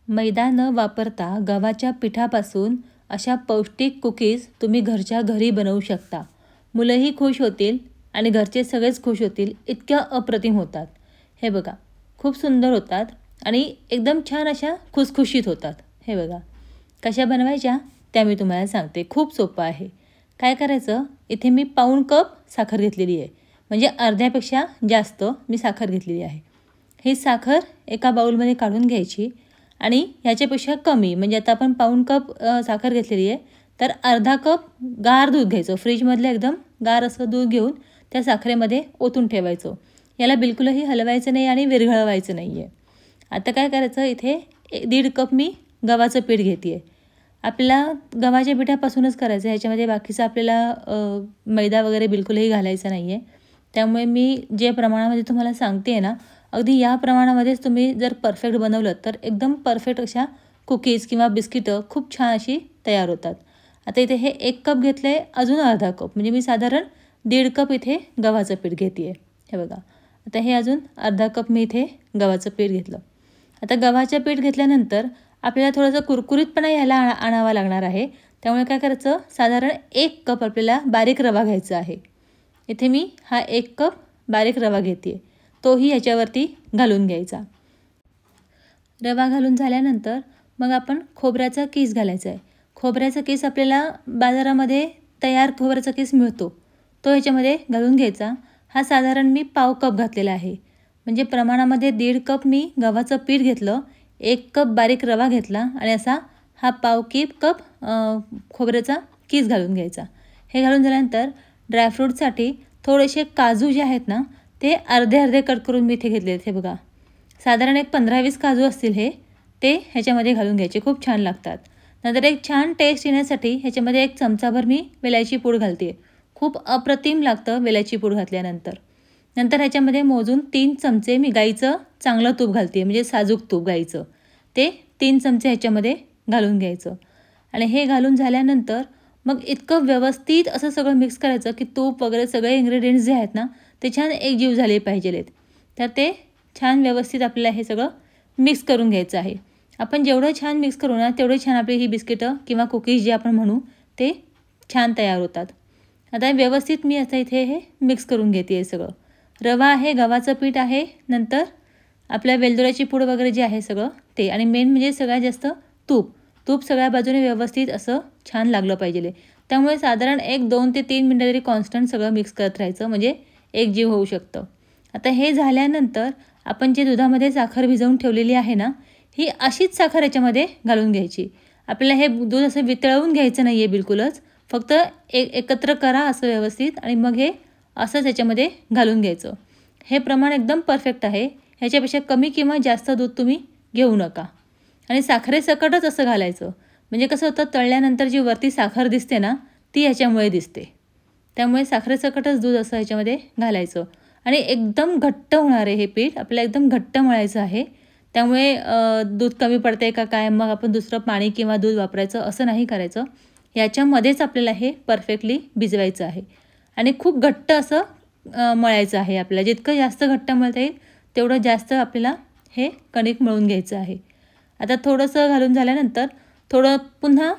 मैदा न वापरता गव्हाच्या पिठापासून अशा पौष्टिक कुकीज तुम्ही घरच्या घरी बनवू शकता। मुलंही खुश होतील आणि घरचे सगळेच खुश होतील, इतक्या अप्रतिम होतात। हे बघा, खूप सुंदर होतात आणि एकदम छान अशा खुसखुशीत होतात। हे बघा, कशा बनवायच्या त्या मी तुम्हाला सांगते। खूप सोपं आहे। काय करायचं, इथे मी पाऊण कप साखर घेतलेली आहे, म्हणजे अर्ध्यापेक्षा जास्त मी साखर घेतलेली आहे। ही साखर एका बाउलमध्ये काढून घ्यायची आणि ह्याच्यापेक्षा कमी, म्हणजे आता आपण पाऊण कप साखर घेतलेली आहे, तर अर्धा कप गार दूध घ्यायचं। फ्रीजमधलं एकदम गार असं दूध घेऊन त्या साखरेमध्ये ओतून ठेवायचं। याला बिलकुलही हलवायचं नाही आणि विरघळवायचं नाही आहे। आता काय करायचं, इथे 1.5 कप मी गव्हाचं पीठ घेते आहे। आपल्याला गव्हाच्या पिठापासूनच करायचं, ह्याच्यामध्ये बाकीचं आपल्याला मैदा वगैरे बिलकुलही घालायचं नाही आहे। त्यामुळे मी जे प्रमाणामध्ये तुम्हाला सांगते आहे ना, अगदी या प्रमाणामध्येच तुम्ही जर परफेक्ट बनवलं तर एकदम परफेक्ट अशा कुकीज किंवा बिस्किटं खूप छान अशी तयार होतात। आता इथे हे 1 कप घेतलं आहे, अजून अर्धा कप, म्हणजे मी साधारण 1.5 कप इथे गव्हाचं पीठ घेते आहे। हे बघा, आता हे अजून अर्धा कप मी इथे गव्हाचं पीठ घेतलं। आता गव्हाचं पीठ घेतल्यानंतर आपल्याला थोडंसं कुरकुरीतपणा यायला आणावा लागणार आहे। त्यामुळे काय करायचं, साधारण 1 कप आपल्याला बारीक रवा घ्यायचा आहे। इथे मी हा 1 कप बारीक रवा घेते आहे, तोही ह्याच्यावरती घालून घ्यायचा। रवा घालून झाल्यानंतर मग आपण खोबऱ्याचा कीस घालायचा आहे। खोबऱ्याचा कीस आपल्याला बाजारामध्ये तयार खोबऱ्याचा कीस मिळतो, तो ह्याच्यामध्ये घालून घ्यायचा। हा साधारण मी पाव कप घातलेला आहे, म्हणजे प्रमाणामध्ये 1.5 कप मी गव्हाचं पीठ घेतलं, 1 कप बारीक रवा घेतला आणि असा हा पाव कप खोबऱ्याचा कीस घालून घ्यायचा। हे घालून झाल्यानंतर ड्रायफ्रूटसाठी थोडेसे काजू जे आहेत ना, ते अर्धे अर्धे कट करून मी इथे घेतले आहेत। हे बघा, साधारण एक 15-20 काजू असतील, ते ह्याच्यामध्ये घालून घ्यायचे, खूप छान लागतात। नंतर एक छान टेस्ट येण्यासाठी ह्याच्यामध्ये 1 चमचाभर मी वेलायची पूड घालते। खूप अप्रतिम लागतं वेलायची पूड घातल्यानंतर। नंतर ह्याच्यामध्ये मोजून 3 चमचे मी गाईचं चांगलं तूप घालते, म्हणजे साजूक तूप गाईचं, ते 3 चमचे ह्याच्यामध्ये घालून घ्यायचं। आणि हे घालून झाल्यानंतर मग इतकं व्यवस्थित असं सगळं मिक्स करायचं की तूप वगैरे सगळे इन्ग्रेडियंट्स जे आहेत ना, ते छान एकजीव झाले पाहिजेत। तर ते छान व्यवस्थित आपल्याला हे सगळं मिक्स करून घ्यायचं आहे। आपण जेवढं छान मिक्स करू ना, तेवढे छान आपली ही बिस्किटं किंवा कुकीज जे आपण म्हणू ते छान तयार होतात। आता व्यवस्थित मी आता इथे हे मिक्स करून घेते आहे सगळं। रवा आहे, गव्हाचं पीठ आहे, नंतर आपल्या वेलदोड्याची पूड वगैरे जे आहे सगळं ते, आणि मेन म्हणजे सगळ्यात जास्त तूप सगळ्या बाजूने व्यवस्थित असं छान लागलं पाहिजे। त्यामुळे साधारण 1-2 ते 3 मिनिटं तरी कॉन्स्टंट सगळं मिक्स करत राहायचं, म्हणजे एकजीव होऊ शकतं। आता हे झाल्यानंतर आपण जे दुधामध्ये साखर भिजवून ठेवलेली आहे ना, ही अशीच साखर याच्यामध्ये घालून घ्यायची। आपल्याला हे दूध असं वितळवून घ्यायचं नाही आहे बिलकुलच, फक्त एकत्र करा असं व्यवस्थित आणि मग हे असंच याच्यामध्ये घालून घ्यायचं। हे प्रमाण एकदम परफेक्ट आहे, ह्याच्यापेक्षा कमी किंवा जास्त दूध तुम्ही घेऊ नका। आणि साखरेसकटच असं घालायचं, म्हणजे कसं होतं, तळल्यानंतर जी वरती साखर दिसते ना, ती ह्याच्यामुळे दिसते। त्यामुळे साखरेसकटच दूध असं ह्याच्यामध्ये घालायचं आणि एकदम घट्ट होणार आहे हे पीठ, आपल्याला एकदम घट्ट मळायचं आहे। त्यामुळे दूध कमी पडते का काय, मग आपण दुसरं पाणी किंवा दूध वापरायचं असं नाही करायचं। याच्यामध्येच आपल्याला हे परफेक्टली भिजवायचं आहे आणि खूप घट्ट असं मळायचं आहे। आपल्याला जितकं जास्त घट्ट मळता येईल तेवढं जास्त आपल्याला हे कणिक मळून घ्यायचं आहे। आता थोडंसं घालून झाल्यानंतर थोडं पुन्हा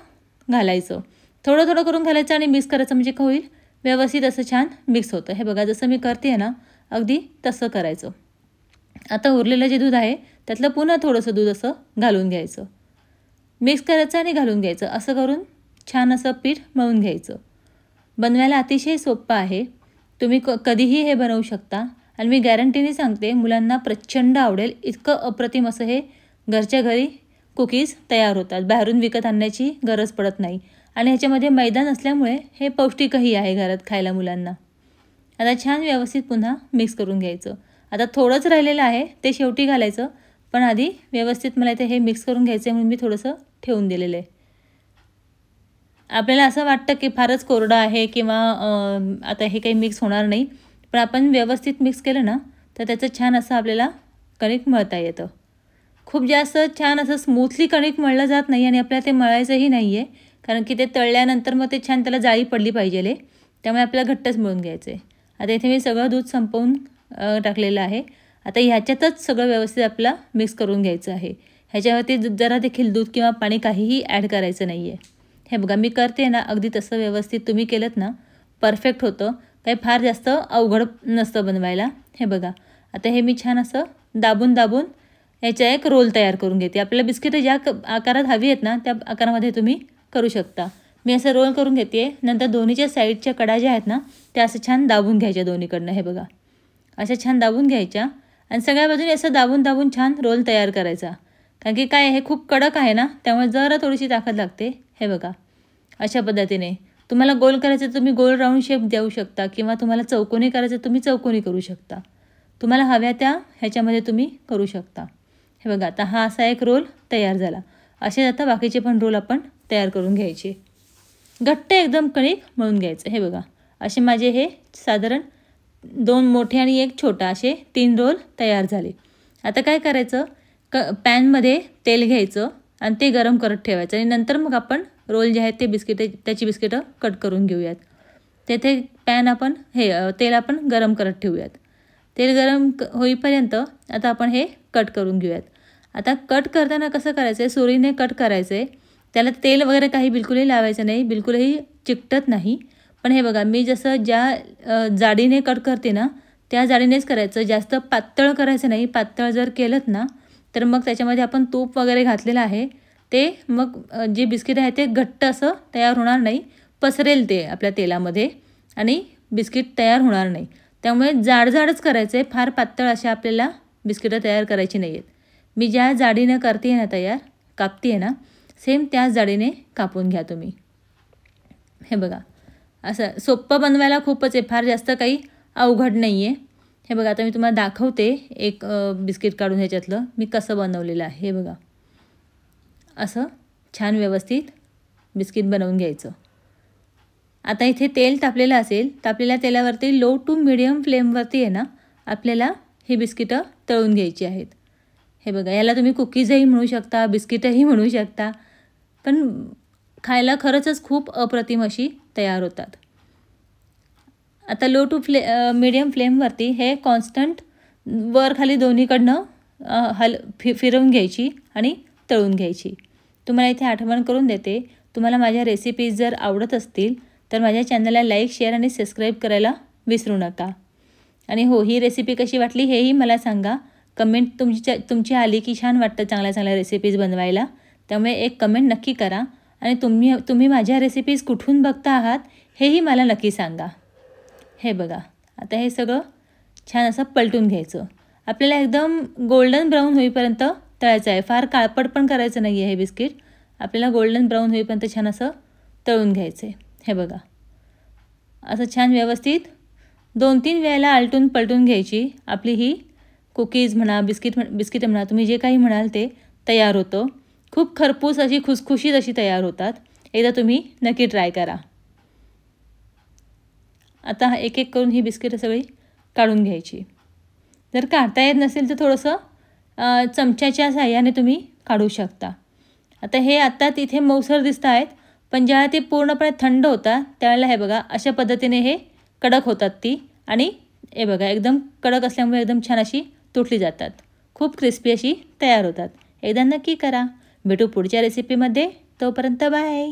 घालायचं, थोडं थोडं करून घालायचं आणि मिक्स करायचं, म्हणजे काय होईल, व्यवस्थित असं छान मिक्स होतं। हे बघा, जसं मी करते आहे ना, अगदी तसं करायचं। आता उरलेलं जे दूध आहे त्यातलं पुन्हा थोडंसं दूध असं घालून घ्यायचं, मिक्स करायचं आणि घालून घ्यायचं, असं करून छान असं पीठ मळून घ्यायचं। बनवायला अतिशय सोपं आहे, तुम्ही कधीही हे बनवू शकता आणि मी गॅरंटीने सांगते मुलांना प्रचंड आवडेल। इतकं अप्रतिम असं हे घरच्या घरी कुकीज तयार होतात, बाहेरून विकत आणण्याची गरज पडत नाही आणि ह्याच्यामध्ये मैदा नसल्यामुळे हे पौष्टिकही आहे घरात खायला मुलांना। आता छान व्यवस्थित पुन्हा मिक्स करून घ्यायचं। आता थोडंच राहिलेलं आहे, ते शेवटी घालायचं, पण आधी व्यवस्थित मला इथे हे मिक्स करून घ्यायचं म्हणून मी थोडंसं ठेवून दिलेलं आहे। आपल्याला असं वाटतं की फारच कोरडं आहे किंवा आता हे काही मिक्स होणार नाही, पण आपण व्यवस्थित मिक्स केलं ना, तर त्याचं छान असं आपल्याला कणिक मळता येतं। खूप जास्त छान असं स्मूथली कणिक मळलं जात नाही आणि आपल्याला ते मळायचंही नाही आहे, कारण की ते तळल्यानंतर मग ते छान त्याला जाळी पडली पाहिजे, त्यामुळे आपल्याला घट्टच मळून घ्यायचं आहे। आता इथे मी सगळं दूध संपवून टाकलेलं आहे। आता ह्याच्यातच सगळं व्यवस्थित आपल्याला मिक्स करून घ्यायचं आहे। ह्याच्यावरती जरा देखील दूध किंवा पाणी काहीही ॲड करायचं नाही आहे. हे बघा मी करते ना, अगदी तसं व्यवस्थित तुम्ही केलं ना परफेक्ट होतं. काही फार जास्त अवघड नसतं बनवायला. हे बघा आता हे मी छान असं दाबून दाबून याचा एक रोल तयार करून घेते. आपल्याला बिस्किटं ज्या आकारात हवी आहेत ना त्या आकारामध्ये तुम्ही करू शकता. मी असं रोल करून घेते. नंतर दोन्हीच्या साईडच्या कडा ज्या आहेत ना त्या असं छान दाबून घ्यायच्या दोन्हीकडनं. हे बघा अशा छान दाबून घ्यायच्या आणि सगळ्या बाजूने असं दाबून दाबून छान रोल तयार करायचा. कारण की काय हे खूप कडक आहे ना, त्यामुळे जरा थोडीशी ताकद लागते. हे बघा अशा पद्धतीने तुम्हाला गोल करायचं तुम्ही गोल राऊंड शेप देऊ शकता किंवा तुम्हाला चौकोनी करायचं तुम्ही चौकोनी करू शकता. तुम्हाला हव्या त्या ह्याच्यामध्ये तुम्ही करू शकता. हे बघा आता हा असा एक रोल तयार झाला. असे आता बाकीचे पण रोल आपण तयार करून घ्यायचे. घट्ट एकदम कणिक मळून घ्यायचं. हे बघा असे माझे हे साधारण 2 मोठे आणि 1 छोटा असे 3 रोल तयार झाले. आता काय करायचं, पॅनमध्ये तेल घ्यायचं आणि ते गरम करत ठेवायचं आणि नंतर मग आपण रोल जे आहेत ते त्याची बिस्किटं कट करून घेऊयात. तेथे पॅन आपण तेल आपण गरम करत ठेवूयात. तेल गरम होईपर्यंत आता आपण हे कट करून घेऊयात. आता कट करताना कसं करायचं आहे, सुरीने कट करायचं आहे. त्याला तेल वगैरे काही बिलकुलही लावायचं नाही, बिलकुलही चिकटत नाही. पण हे बघा मी जसं ज्या जाडीने कट करते ना त्या जाडीनेच करायचं. जास्त पातळ करायचं नाही. पातळ जर केलं ना तर मग त्याच्यामध्ये आपण तूप वगैरे घातलेलं आहे ते मग जे बिस्किट आहे ते घट्ट असं तयार होणार नाही, पसरेल ते आपल्या तेलामध्ये आणि बिस्किट तयार होणार नाही. त्यामुळे जाडच करायचं आहे. फार पातळ अशा आपल्याला बिस्किटं तयार करायची नाही आहेत. मी ज्या जाडीनं करते ना कापते आहे ना सेम त्याच जाडीने कापून घ्या तुम्ही. हे बघा असं सोपं बनवायला खूपच आहे, फार जास्त काही अवघड नाही आहे. हे बघा आता मी तुम्हाला दाखवते एक बिस्किट काढून ह्याच्यातलं मी कसं बनवलेलं आहे. हे बघा असं छान व्यवस्थित बिस्किट बनवून घ्यायचं. आता इथे तेल तापलेलं असेल, तापलेल्या तेलावरती लो टू मिडियम फ्लेमवरती आहे ना आपल्याला ही बिस्किटं तळून घ्यायची आहेत. हे बघा याला तुम्ही कुकीजही म्हणू शकता, बिस्किटही म्हणू शकता, पण खायला खरंच खूप अप्रतिम अशी तयार होतात. आता लो टू मिडियम फ्लेमवरती हे कॉन्स्टंट वर खाली दोन्हीकडनं फिरवून घ्यायची आणि तळून घ्यायची. तुम्हाला इथे आठवण करून देते, तुम्हाला माझ्या रेसिपीज जर आवडत असतील तर माझ्या चॅनलला लाईक, शेअर आणि सबस्क्राईब करायला विसरू नका. आणि हो ही रेसिपी कशी वाटली हेही मला सांगा. कमेंट तुमची आली की छान वाटतं चांगल्या रेसिपीज बनवायला. त्यामुळे एक कमेंट नक्की करा आणि तुम्ही माझ्या रेसिपीज कुठून बघता आहात हेही मला नक्की सांगा. हे बघा आता हे सगळं छान असं पलटून घ्यायचं. आपल्याला एकदम गोल्डन ब्राऊन होईपर्यंत तळायचं आहे. फार काळपट पण करायचं नाही आहे हे बिस्किट. आपल्याला गोल्डन ब्राऊन होईपर्यंत छान असं तळून घ्यायचं आहे. हे बघा असं छान व्यवस्थित 2-3 वेळेला आलटून पलटून घ्यायची. आपली ही कुकीज म्हणा बिस्किट म्हणा तुम्ही जे काही म्हणाल ते तयार होतं. खूप खरपूस अशी खुसखुशीत अशी तयार होतात. एकदा तुम्ही नक्की ट्राय करा. आता एक एक करून ही बिस्किटं सगळी काढून घ्यायची. जर काढता येत नसेल तर थोडंसं चमच्याच्या साहाय्याने तुम्ही काढू शकता. आता हे आत्ता तिथे मऊसर दिसत आहेत, पण जेव्हा ते पूर्णपणे थंड होतात त्यावेळेला हे बघा अशा पद्धतीने हे कडक होतात ती. आणि हे बघा एकदम कडक असल्यामुळे एकदम छान अशी तुटली जातात. खूप क्रिस्पी अशी तयार होतात. एकदा नक्की करा. भेटू पुढच्या रेसिपीमध्ये. तोपर्यंत बाय.